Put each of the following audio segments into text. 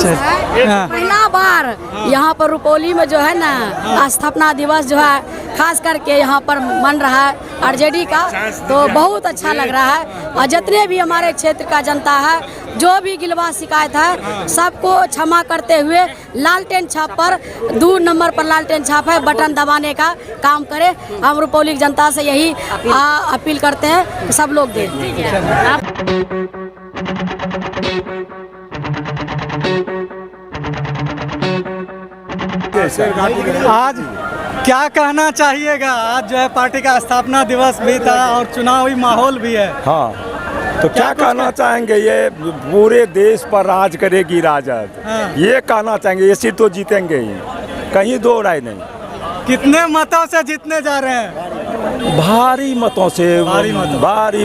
है। पहला बार यहाँ पर रुपौली में जो है ना स्थापना दिवस जो है खास करके यहाँ पर मन रहा है आरजेडी का, तो बहुत अच्छा लग रहा है। और जितने भी हमारे क्षेत्र का जनता है, जो भी गिलवा शिकायत है, सबको क्षमा करते हुए लालटेन छाप पर 2 नंबर पर लालटेन छाप है, बटन दबाने का काम करें। हम रुपौली जनता से यही अपील करते हैं कि सब लोग दें। आज क्या कहना चाहिएगा? आज जो है पार्टी का स्थापना दिवस भी था और चुनावी माहौल भी है। हाँ, तो क्या कहना चाहेंगे? ये पूरे देश पर राज करेगी राजद। हाँ। ये कहना चाहेंगे, ये सीट तो जीतेंगे ही, कहीं दो राय नहीं। कितने मतों से जीतने जा रहे हैं? भारी मतों से। भारी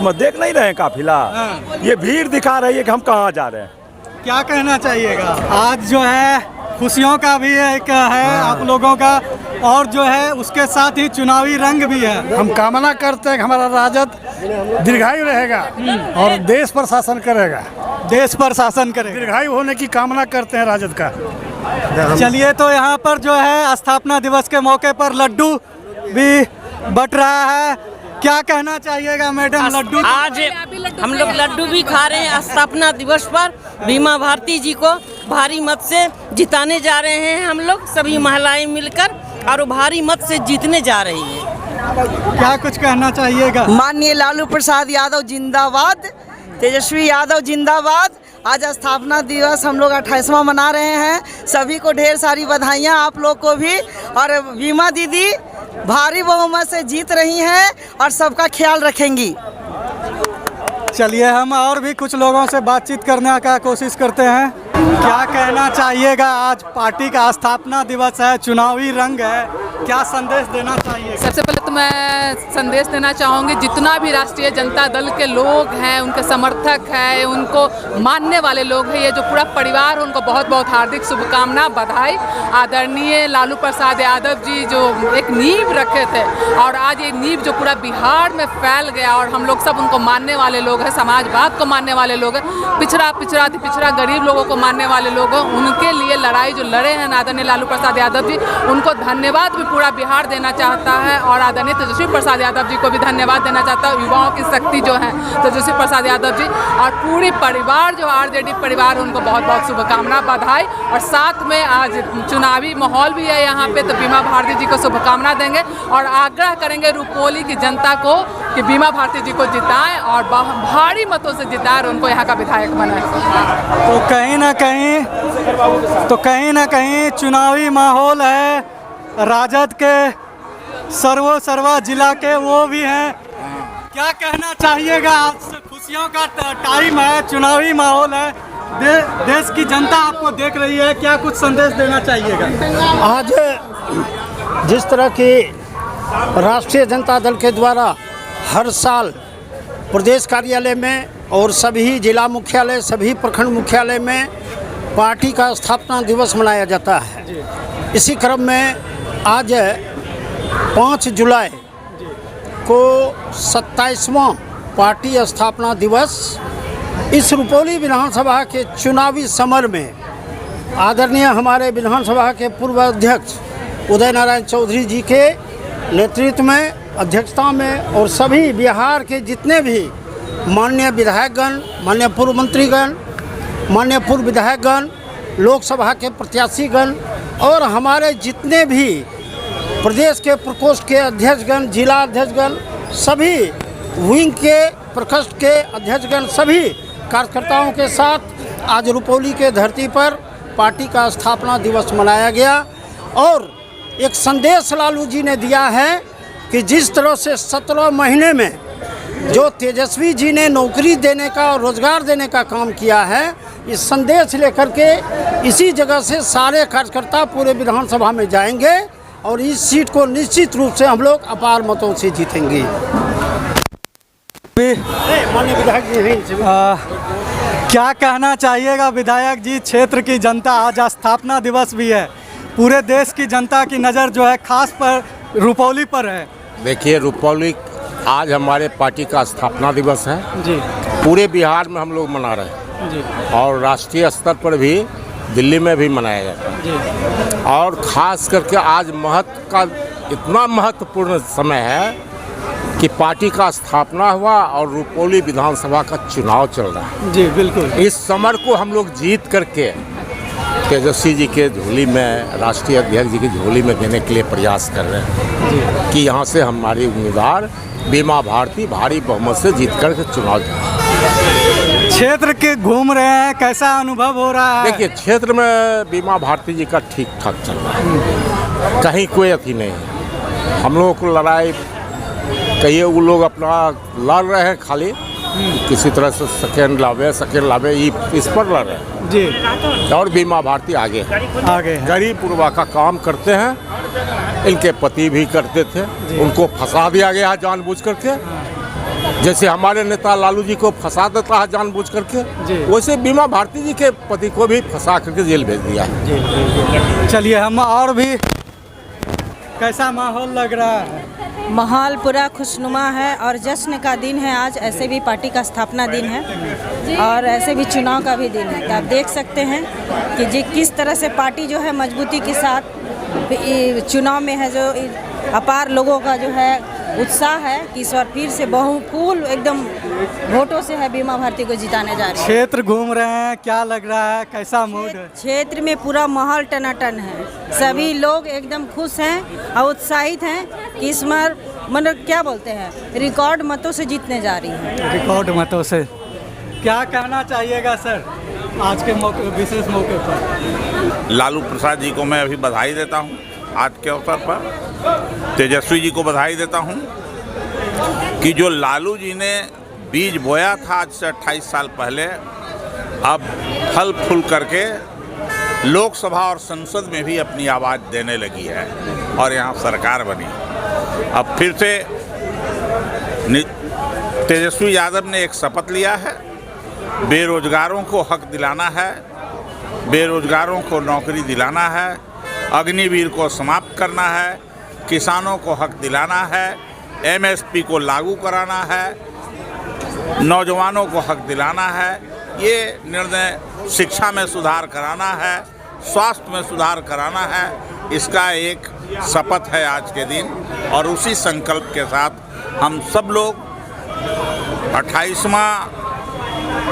मत देख नहीं रहे हैं काफिला। हाँ। ये भीड़ दिखा रही है कि हम कहाँ जा रहे हैं। क्या कहना चाहिएगा? आज जो है खुशियों का भी एक है आप लोगों का, और जो है उसके साथ ही चुनावी रंग भी है। हम कामना करते हैं कि हमारा राजद दीर्घायु रहेगा और देश पर शासन करेगा। देश पर शासन करेगा। दीर्घायु होने की कामना करते हैं राजद का। चलिए, तो यहाँ पर जो है स्थापना दिवस के मौके पर लड्डू भी बट रहा है। क्या कहना चाहिएगा मैडम? लड्डू आज हम लोग लड्डू भी खा रहे हैं। स्थापना दिवस पर बीमा भारती जी को भारी मत से जिताने जा रहे हैं हम लोग सभी महिलाएं मिलकर, और भारी मत से जीतने जा रही हैं। क्या कुछ कहना चाहिएगा? माननीय लालू प्रसाद यादव जिंदाबाद, तेजस्वी यादव जिंदाबाद। आज स्थापना दिवस हम लोग 28वां मना रहे हैं। सभी को ढेर सारी बधाइयाँ, आप लोग को भी। और बीमा दीदी भारी बहुमत से जीत रही हैं और सबका ख्याल रखेंगी। चलिए, हम और भी कुछ लोगों से बातचीत करने का कोशिश करते हैं। क्या कहना चाहिएगा? आज पार्टी का स्थापना दिवस है, चुनावी रंग है, क्या संदेश देना चाहिए? सबसे पहले तो मैं संदेश देना चाहूँगी, जितना भी राष्ट्रीय जनता दल के लोग हैं, उनके समर्थक हैं, उनको मानने वाले लोग हैं, ये जो पूरा परिवार, उनको बहुत बहुत हार्दिक शुभकामना, बधाई। आदरणीय लालू प्रसाद यादव जी जो एक नींव रखे थे, और आज ये नींव जो पूरा बिहार में फैल गया, और हम लोग सब उनको मानने वाले लोग हैं, समाजवाद को मानने वाले लोग हैं, पिछड़ा गरीब लोगों को मानने वाले लोग हैं। उनके लिए लड़ाई जो लड़े हैं आदरणीय लालू प्रसाद यादव जी, उनको धन्यवाद भी पूरा बिहार देना चाहता है। और आदरणीय तेजस्वी प्रसाद यादव जी को भी धन्यवाद देना चाहता है। युवाओं की शक्ति जो है तेजस्वी प्रसाद यादव जी और पूरी परिवार जो आरजेडी परिवार, उनको बहुत बहुत शुभकामना, बधाई। और साथ में आज चुनावी माहौल भी है यहाँ पे, तो बीमा भारती जी को शुभकामना देंगे और आग्रह करेंगे रुपौली की जनता को कि बीमा भारती जी को जिताएं और भारी मतों से जिताएं और उनको यहाँ का विधायक बनाएं। तो कहीं ना कहीं चुनावी माहौल है। राजद के सर्वा जिला के वो भी हैं। क्या कहना चाहिएगा? आज खुशियों का टाइम है, चुनावी माहौल है, देश की जनता आपको देख रही है, क्या कुछ संदेश देना चाहिएगा? आज जिस तरह की राष्ट्रीय जनता दल के द्वारा हर साल प्रदेश कार्यालय में और सभी जिला मुख्यालय, सभी प्रखंड मुख्यालय में पार्टी का स्थापना दिवस मनाया जाता है, इसी क्रम में आज 5 जुलाई को 27वां पार्टी स्थापना दिवस इस रुपौली विधानसभा के चुनावी समर में आदरणीय हमारे विधानसभा के पूर्व अध्यक्ष उदय नारायण चौधरी जी के नेतृत्व में, अध्यक्षता में, और सभी बिहार के जितने भी माननीय विधायकगण, माननीय पूर्व मंत्रीगण, माननीय पूर्व विधायकगण, लोकसभा के प्रत्याशीगण और हमारे जितने भी प्रदेश के प्रकोष्ठ के अध्यक्षगण, जिला अध्यक्षगण, सभी विंग के प्रकोष्ठ के अध्यक्षगण, सभी कार्यकर्ताओं के साथ आज रुपौली के धरती पर पार्टी का स्थापना दिवस मनाया गया। और एक संदेश लालू जी ने दिया है कि जिस तरह से 17 महीने में जो तेजस्वी जी ने नौकरी देने का और रोजगार देने का काम किया है, इस संदेश लेकर के इसी जगह से सारे कार्यकर्ता पूरे विधानसभा में जाएंगे और इस सीट को निश्चित रूप से हम लोग अपार मतों से जीतेंगे। माननीय विधायक जी क्या कहना चाहिएगा विधायक जी? क्षेत्र की जनता, आज स्थापना दिवस भी है, पूरे देश की जनता की नज़र जो है खास पर रुपौली पर है। देखिए, रुपौली आज हमारे पार्टी का स्थापना दिवस है जी, पूरे बिहार में हम लोग मना रहे हैं जी, और राष्ट्रीय स्तर पर भी दिल्ली में भी मनाया जाता है। और ख़ास करके आज महत्व का इतना महत्वपूर्ण समय है कि पार्टी का स्थापना हुआ और रुपौली विधानसभा का चुनाव चल रहा है। जी बिल्कुल। इस समर को हम लोग जीत करके तेजस्वी जी के झोली में, राष्ट्रीय अध्यक्ष जी की झोली में देने के लिए प्रयास कर रहे हैं कि यहाँ से हमारी उम्मीदवार बीमा भारती भारी बहुमत से जीत कर चुनाव जीते। क्षेत्र के घूम रहे हैं, कैसा अनुभव हो रहा है? देखिए, क्षेत्र में बीमा भारती जी का ठीक ठाक चल रहा है, कहीं कोई अति नहीं है। हम लोगों को लड़ाई कहिए, वो लोग अपना लड़ रहे हैं, खाली किसी तरह से सेकेंड लावे इस पर लड़ रहे हैं जी। और बीमा भारती आगे हैं। गरीब पुरवा का काम करते हैं। इनके पति भी करते थे, उनको फंसा दिया गया है जानबूझ करके। जैसे हमारे नेता लालू जी को फंसा देता है जानबूझ करके, वैसे बीमा भारती जी के पति को भी फंसा करके जेल भेज दिया है। चलिए, हम और भी, कैसा माहौल लग रहा है? माहौल पूरा खुशनुमा है और जश्न का दिन है आज। ऐसे भी पार्टी का स्थापना दिन है और ऐसे भी चुनाव का भी दिन है। तो आप देख सकते हैं कि जी किस तरह से पार्टी जो है मजबूती के साथ चुनाव में है, जो अपार लोगों का जो है उत्साह है कि इस बार फिर से बहुफूल एकदम वोटों से है बीमा भारती को जिताने जा रहे हैं। क्षेत्र घूम रहे हैं, क्या लग रहा है, कैसा मूड है? क्षेत्र में पूरा माहौल टनाटन है, सभी लोग एकदम खुश हैं और उत्साहित हैं कि इस बार मतलब क्या बोलते हैं, रिकॉर्ड मतों से जीतने जा रही है। रिकॉर्ड मतों से। क्या कहना चाहिएगा सर आज के मौके, विशेष मौके पर? लालू प्रसाद जी को मैं अभी बधाई देता हूं आज के अवसर पर। तेजस्वी जी को बधाई देता हूं कि जो लालू जी ने बीज बोया था आज से 28 साल पहले, अब फल फूल करके लोकसभा और संसद में भी अपनी आवाज़ देने लगी है और यहाँ सरकार बनी। अब फिर से तेजस्वी यादव ने एक शपथ लिया है, बेरोजगारों को हक दिलाना है, बेरोजगारों को नौकरी दिलाना है, अग्निवीर को समाप्त करना है, किसानों को हक दिलाना है, एमएसपी को लागू कराना है, नौजवानों को हक दिलाना है। ये निर्णय शिक्षा में सुधार कराना है, स्वास्थ्य में सुधार कराना है। इसका एक शपथ है आज के दिन और उसी संकल्प के साथ हम सब लोग 28वां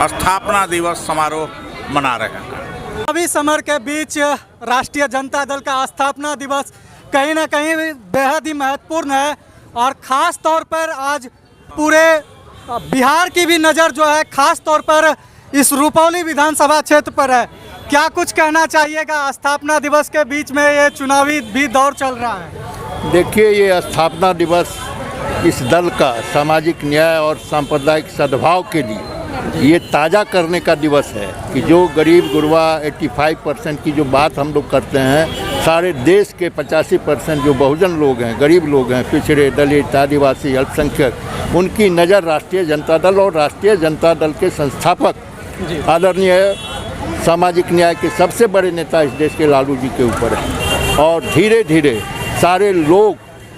स्थापना दिवस समारोह मना रहे हैं। अभी समर के बीच राष्ट्रीय जनता दल का स्थापना दिवस कहीं ना कहीं बेहद ही महत्वपूर्ण है और ख़ास तौर पर आज पूरे बिहार की भी नज़र जो है ख़ास तौर पर इस रुपौली विधानसभा क्षेत्र पर है। क्या कुछ कहना चाहिएगा? स्थापना दिवस के बीच में ये चुनावी भी दौर चल रहा है। देखिए, ये स्थापना दिवस इस दल का सामाजिक न्याय और सांप्रदायिक सद्भाव के लिए ये ताज़ा करने का दिवस है कि जो गरीब गुरबा 85% की जो बात हम लोग करते हैं, सारे देश के 85% जो बहुजन लोग हैं, गरीब लोग हैं, पिछड़े, दलित, आदिवासी, अल्पसंख्यक, उनकी नज़र राष्ट्रीय जनता दल और राष्ट्रीय जनता दल के संस्थापक आदरणीय सामाजिक न्याय के सबसे बड़े नेता इस देश के लालू जी के ऊपर है। और धीरे धीरे सारे लोग,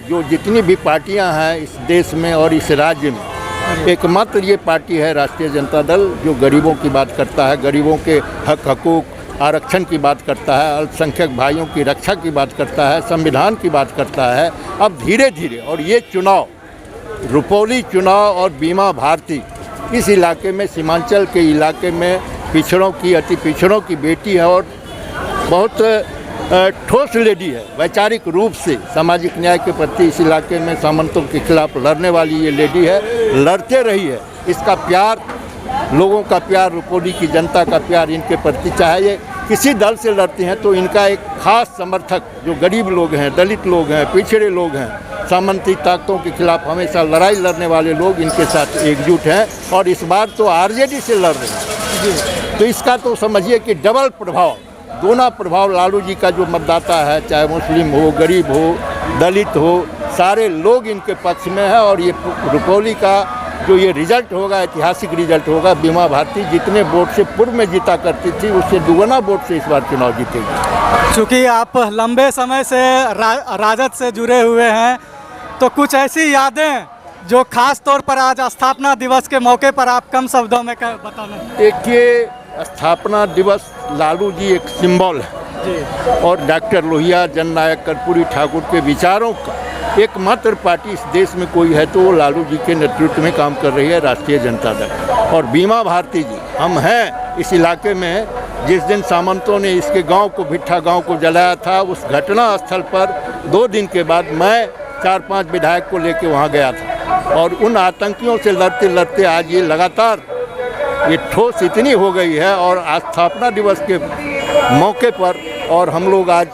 जो जितनी भी पार्टियां हैं इस देश में और इस राज्य में, एकमात्र ये पार्टी है राष्ट्रीय जनता दल जो गरीबों की बात करता है, गरीबों के हक हकूक़ आरक्षण की बात करता है, अल्पसंख्यक भाइयों की रक्षा की बात करता है, संविधान की बात करता है। अब धीरे धीरे, और ये चुनाव, रुपौली चुनाव और बीमा भारती इस इलाके में, सीमांचल के इलाके में पिछड़ों की, अति पिछड़ों की बेटी है और बहुत ठोस लेडी है। वैचारिक रूप से सामाजिक न्याय के प्रति इस इलाके में सामंतों के खिलाफ लड़ने वाली ये लेडी है, लड़ते रही है। इसका प्यार, लोगों का प्यार, रुपौली की जनता का प्यार इनके प्रति, चाहे ये किसी दल से लड़ती हैं तो इनका एक खास समर्थक जो गरीब लोग हैं, दलित लोग हैं, पिछड़े लोग हैं, सामंती ताकतों के खिलाफ हमेशा लड़ाई लड़ने वाले लोग इनके साथ एकजुट हैं और इस बार तो आरजेडी से लड़ रहे हैं। तो इसका तो समझिए कि डबल प्रभाव, दोनों प्रभाव लालू जी का जो मतदाता है, चाहे मुस्लिम हो, गरीब हो, दलित हो, सारे लोग इनके पक्ष में है। और ये रुपौली का जो ये रिजल्ट होगा, ऐतिहासिक रिजल्ट होगा। बीमा भारती जितने वोट से पूर्व में जीता करती थी उससे दुगना वोट से इस बार चुनाव जीतेगी। चूँकि आप लंबे समय से राजद से जुड़े हुए हैं, तो कुछ ऐसी यादें जो खास तौर पर आज स्थापना दिवस के मौके पर आप कम शब्दों में बताना। देखिए, स्थापना दिवस लालू जी एक सिंबल है और डॉक्टर लोहिया, जननायक कर्पूरी ठाकुर के विचारों का एकमात्र पार्टी इस देश में कोई है तो वो लालू जी के नेतृत्व में काम कर रही है राष्ट्रीय जनता दल। और बीमा भारती जी हम हैं इस इलाके में। जिस दिन सामंतों ने इसके गांव को, भिट्ठा गांव को जलाया था, उस घटना स्थल पर 2 दिन के बाद मैं 4-5 विधायक को लेकर वहां गया था और उन आतंकियों से लड़ते लड़ते आज ये लगातार ये ठोस इतनी हो गई है। और आज स्थापना दिवस के मौके पर और हम लोग आज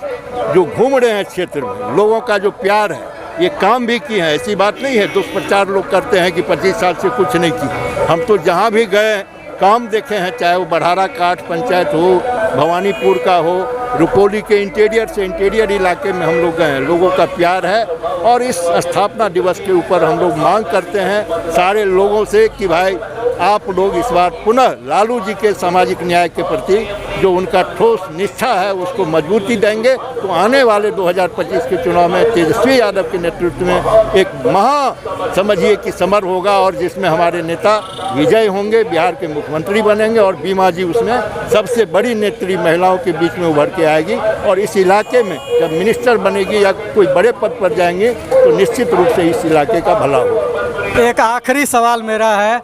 जो घूम रहे हैं क्षेत्र में, लोगों का जो प्यार है, ये काम भी किए हैं। ऐसी बात नहीं है दुष्प्रचार लोग करते हैं कि 25 साल से कुछ नहीं किया। हम तो जहाँ भी गए काम देखे हैं, चाहे वो बढ़ारा काठ पंचायत हो, भवानीपुर का हो, रुपौली के इंटीरियर से इंटीरियर इलाके में हम लोग गए हैं। लोगों का प्यार है और इस स्थापना दिवस के ऊपर हम लोग मांग करते हैं सारे लोगों से कि भाई आप लोग इस बार पुनः लालू जी के सामाजिक न्याय के प्रति जो उनका ठोस निष्ठा है उसको मजबूती देंगे तो आने वाले 2025 के चुनाव में तेजस्वी यादव के नेतृत्व में एक समझिए कि समर होगा और जिसमें हमारे नेता विजय होंगे, बिहार के मुख्यमंत्री बनेंगे और बीमा जी उसमें सबसे बड़ी नेत्री महिलाओं के बीच में उभर के आएगी। और इस इलाके में जब मिनिस्टर बनेगी या कोई बड़े पद पर जाएंगे तो निश्चित रूप से इस इलाके का भला होगा। एक आखिरी सवाल मेरा है,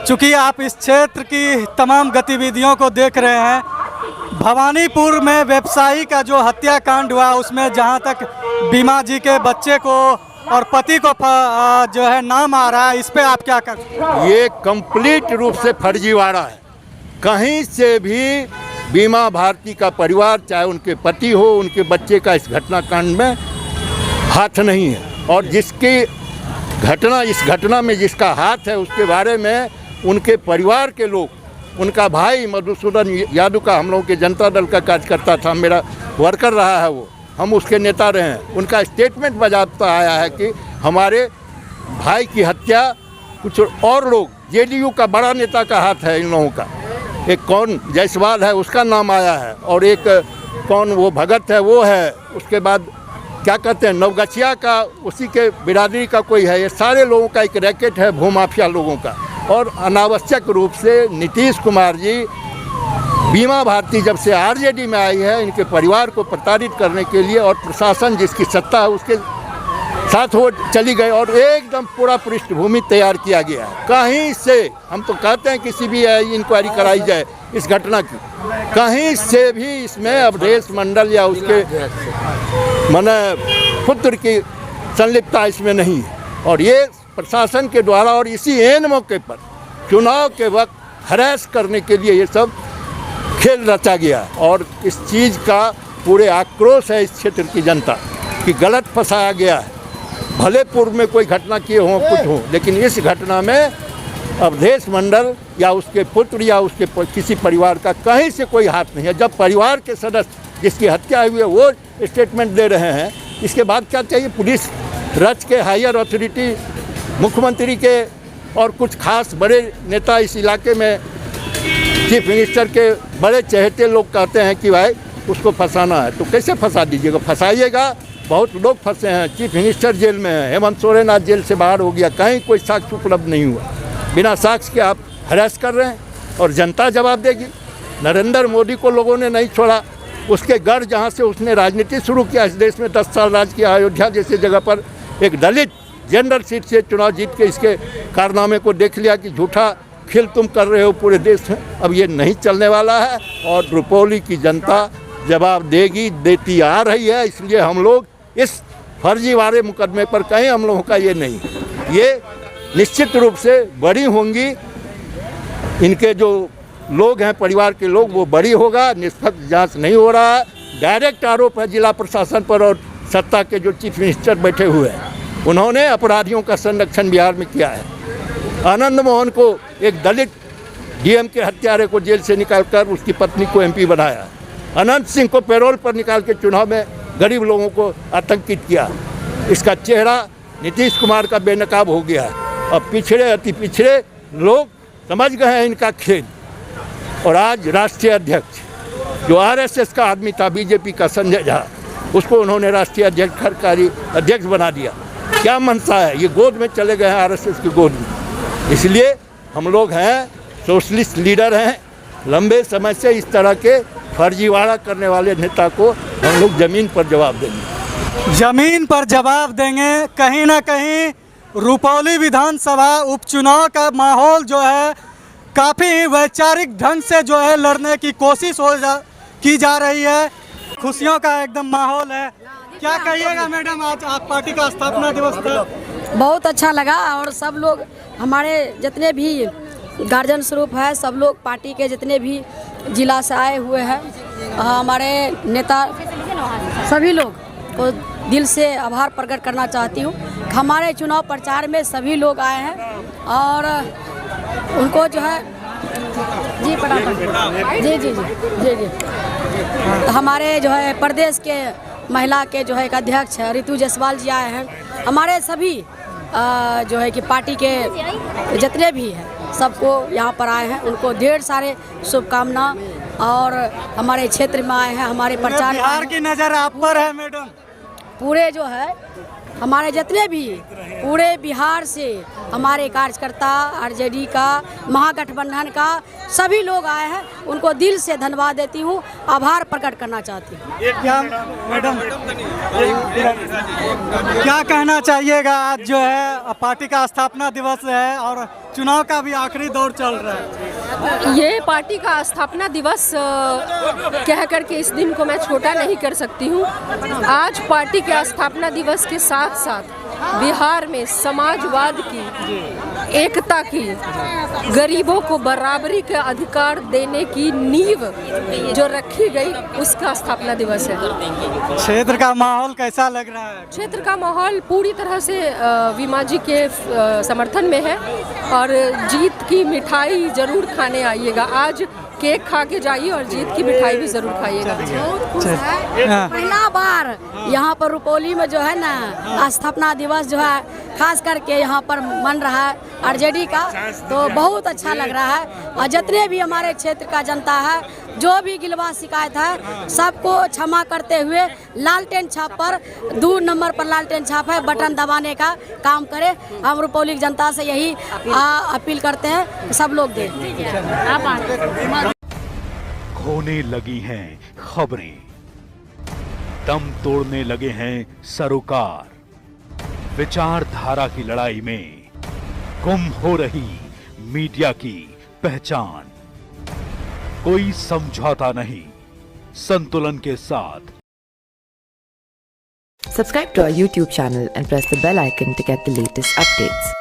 चूँकि आप इस क्षेत्र की तमाम गतिविधियों को देख रहे हैं, भवानीपुर में व्यवसायी का जो हत्याकांड हुआ उसमें जहां तक बीमा जी के बच्चे को और पति को जो है नाम आ रहा है, इस पे आप क्या कर? ये कंप्लीट रूप से फर्जीवाड़ा है। कहीं से भी बीमा भारती का परिवार, चाहे उनके पति हो, उनके बच्चे का इस घटनाकांड में हाथ नहीं है। और जिसकी इस घटना में जिसका हाथ है उसके बारे में उनके परिवार के लोग, उनका भाई मधुसूदन यादव का, हम लोगों के जनता दल का कार्यकर्ता था, मेरा वर्कर रहा है वो, हम उसके नेता रहे हैं, उनका स्टेटमेंट बजाता आया है कि हमारे भाई की हत्या कुछ और लोग, जेडीयू का बड़ा नेता का हाथ है इन लोगों का। एक कौन जायसवाल है उसका नाम आया है और एक कौन वो भगत है वो है, उसके बाद क्या कहते हैं नवगछिया का, उसी के बिरादरी का कोई है। ये सारे लोगों का एक रैकेट है भूमाफिया लोगों का। और अनावश्यक रूप से नीतीश कुमार जी बीमा भारती जब से आरजेडी में आई है इनके परिवार को प्रताड़ित करने के लिए और प्रशासन जिसकी सत्ता है उसके साथ वो चली गई और एकदम पूरा पृष्ठभूमि तैयार किया गया है। कहीं से हम तो कहते हैं कि सीबीआई इंक्वायरी कराई जाए इस घटना की, कहीं से भी इसमें अवधेश मंडल या उसके पुत्र की संलिप्तता इसमें नहीं है। और ये प्रशासन के द्वारा और इसी एन मौके पर चुनाव के वक्त हरास करने के लिए ये सब खेल रचा गया। और इस चीज़ का पूरे आक्रोश है इस क्षेत्र की जनता कि गलत फंसाया गया है। भले पूर्व में कोई घटना किए हों कुछ हो, लेकिन इस घटना में अवधेश मंडल या उसके पुत्र या उसके किसी परिवार का कहीं से कोई हाथ नहीं है। जब परिवार के सदस्य जिसकी हत्या हुई है वो स्टेटमेंट दे रहे हैं, इसके बाद क्या चाहिए? पुलिस रच के हायर अथॉरिटी, मुख्यमंत्री के और कुछ खास बड़े नेता इस इलाके में, चीफ मिनिस्टर के बड़े चहेते लोग कहते हैं कि भाई उसको फंसाना है, तो कैसे फंसा दीजिएगा? फंसाइएगा। बहुत लोग फंसे हैं। चीफ मिनिस्टर जेल में है, हेमंत सोरेन आज जेल से बाहर हो गया, कहीं कोई साक्ष्य उपलब्ध नहीं हुआ। बिना साक्ष्य के आप हरास कर रहे हैं और जनता जवाब देगी। नरेंद्र मोदी को लोगों ने नहीं छोड़ा, उसके गढ़ जहाँ से उसने राजनीति शुरू किया इस देश में 10 साल राज किया, अयोध्या जैसे जगह पर एक दलित जनरल सीट से चुनाव जीत के इसके कारनामे को देख लिया कि झूठा खेल तुम कर रहे हो पूरे देश में। अब ये नहीं चलने वाला है और रुपौली की जनता जवाब देगी, देती आ रही है। इसलिए हम लोग इस फर्जीवाड़े मुकदमे पर कहीं हम लोगों का ये नहीं, ये निश्चित रूप से बड़ी होंगी। इनके जो लोग हैं परिवार के लोग, वो बड़ी होगा। निष्पक्ष जांच नहीं हो रहा है, डायरेक्ट आरोप है जिला प्रशासन पर और सत्ता के जो चीफ मिनिस्टर बैठे हुए हैं, उन्होंने अपराधियों का संरक्षण बिहार में किया है। आनंद मोहन को, एक दलित डीएम के हत्यारे को जेल से निकालकर उसकी पत्नी को एमपी बनाया। अनंत सिंह को पैरोल पर निकाल के चुनाव में गरीब लोगों को आतंकित किया। इसका चेहरा नीतीश कुमार का बेनकाब हो गया है। अब पिछड़े अति पिछड़े लोग समझ गए हैं इनका खेल। और आज राष्ट्रीय अध्यक्ष जो आरएसएस का आदमी था, बीजेपी का संजय झा, उसको उन्होंने राष्ट्रीय अध्यक्ष कार्यकारी अध्यक्ष बना दिया। क्या मनसा है? ये गोद में चले गए हैं, आरएसएस की गोद में। इसलिए हम लोग हैं, सोशलिस्ट लीडर हैं, लंबे समय से इस तरह के फर्जीवाड़ा करने वाले नेता को हम लोग जमीन पर जवाब देंगे। जमीन पर जवाब देंगे। कहीं ना कहीं रुपौली विधानसभा उपचुनाव का माहौल जो है काफ़ी वैचारिक ढंग से जो है लड़ने की कोशिश की जा रही है। खुशियों का एकदम माहौल है। क्या कहिएगा मैडम, आज आप पार्टी का स्थापना दिवस था? बहुत अच्छा लगा और सब लोग हमारे जितने भी गार्जियन स्वरूप है, सब लोग पार्टी के जितने भी जिला से आए हुए हैं, हमारे नेता सभी लोग को दिल से आभार प्रकट करना चाहती हूँ। हमारे चुनाव प्रचार में सभी लोग आए हैं और उनको जो है जी जी जी जी जी तो हमारे जो है प्रदेश के महिला के जो है एक अध्यक्ष रितु जायसवाल जी आए हैं। हमारे सभी जो है कि पार्टी के जितने भी हैं सबको यहाँ पर आए हैं, उनको ढेर सारे शुभकामना। और हमारे क्षेत्र में आए हैं, हमारे प्रचार बिहार की नज़र आप पर है मैडम। पूरे जो है हमारे जितने भी पूरे बिहार से हमारे कार्यकर्ता आरजेडी का, महागठबंधन का सभी लोग आए हैं, उनको दिल से धन्यवाद देती हूँ, आभार प्रकट करना चाहती हूँ। क्या मैडम क्या कहना चाहिएगा? आज जो है पार्टी का स्थापना दिवस है और चुनाव का भी आखिरी दौर चल रहा है। ये पार्टी का स्थापना दिवस कह कर के इस दिन को मैं छोटा नहीं कर सकती हूँ। आज पार्टी के स्थापना दिवस के साथ साथ बिहार में समाजवाद की, एकता की, गरीबों को बराबरी के अधिकार देने की नींव जो रखी गई, उसका स्थापना दिवस है। क्षेत्र का माहौल कैसा लग रहा है? क्षेत्र का माहौल पूरी तरह से विमा जी के समर्थन में है और जीत की मिठाई जरूर खाने आइएगा। आज केक खा के जाइए और जीत की मिठाई भी जरूर खाइएगा। बहुत खुश है। पहला बार यहाँ पर रुपौली में जो है ना स्थापना दिवस जो है खास करके यहाँ पर मन रहा है आरजेडी का, तो बहुत अच्छा लग रहा है। और जितने भी हमारे क्षेत्र का जनता है, जो भी गिलवा शिकायत है, सबको क्षमा करते हुए लालटेन छाप पर 2 नंबर पर लालटेन छाप है, बटन दबाने का काम करें। हम रुपौली जनता से यही अपील करते हैं, सब लोग दें। खोने लगी हैं खबरें, दम तोड़ने लगे हैं सरोकार, विचारधारा की लड़ाई में गुम हो रही मीडिया की पहचान। कोई समझौता नहीं, संतुलन के साथ। Subscribe to our YouTube channel and press the bell icon to get the latest updates.